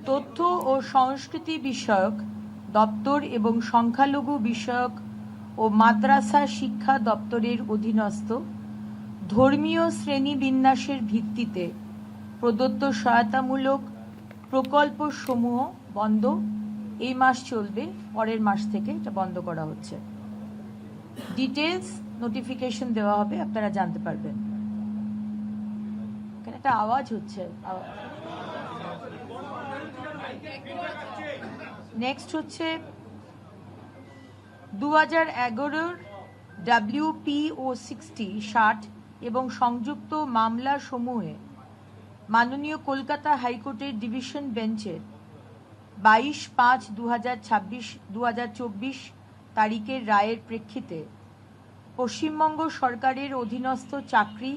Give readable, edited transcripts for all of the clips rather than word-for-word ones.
তথ্য ও সংস্কৃতি বিষয়ক দপ্তর এবং সংখ্যালঘু বিষয়ক ও মাদ্রাসা শিক্ষা দপ্তরের অধীনস্থ ধর্মীয় শ্রেণীবিন্যাসের ভিত্তিতে প্রদত্ত সহায়তামূলক প্রকল্পসমূহ বন্ধ। এই মাস চলবে, পরের মাস থেকে এটা বন্ধ করা হচ্ছে। ডিটেলস নোটিফিকেশন দেওয়া হবে, আপনারা জানতে পারবেন। এখানে একটা আওয়াজ হচ্ছে। নেক্সট হচ্ছে 2011 WPO 60 এবং সংযুক্ত মামলা সমূহে মাননীয় কলকাতা হাইকোর্টের ডিভিশন বেঞ্চের 22/5/2024 তারিখের রায়ের প্রেক্ষিতে পশ্চিমবঙ্গ সরকারের অধীনস্থ চাকরি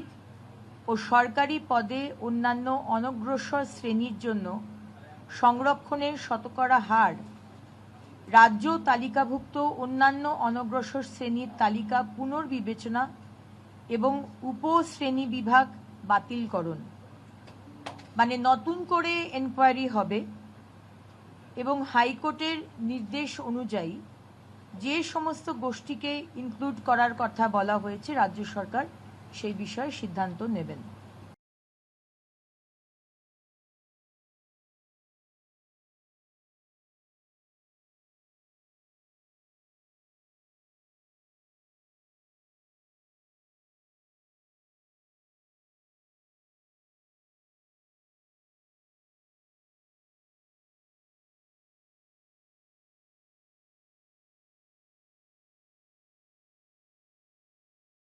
ও সরকারি পদে অন্যান্য অনগ্রসর শ্রেণীর জন্য সংরক্ষণের শতকরা হার রাজ্য তালিকাভুক্ত অন্যান্য অনগ্রসর শ্রেণীর তালিকা পুনর্বিবেচনা এবং উপশ্রেণী বিভাগ বাতিলকরণ, মানে নতুন করে এনকোয়ারি হবে এবং হাইকোর্টের নির্দেশ অনুযায়ী যে সমস্ত গোষ্ঠীকে ইনক্লুড করার কথা বলা হয়েছে রাজ্য সরকার সেই বিষয়ে সিদ্ধান্ত নেবেন।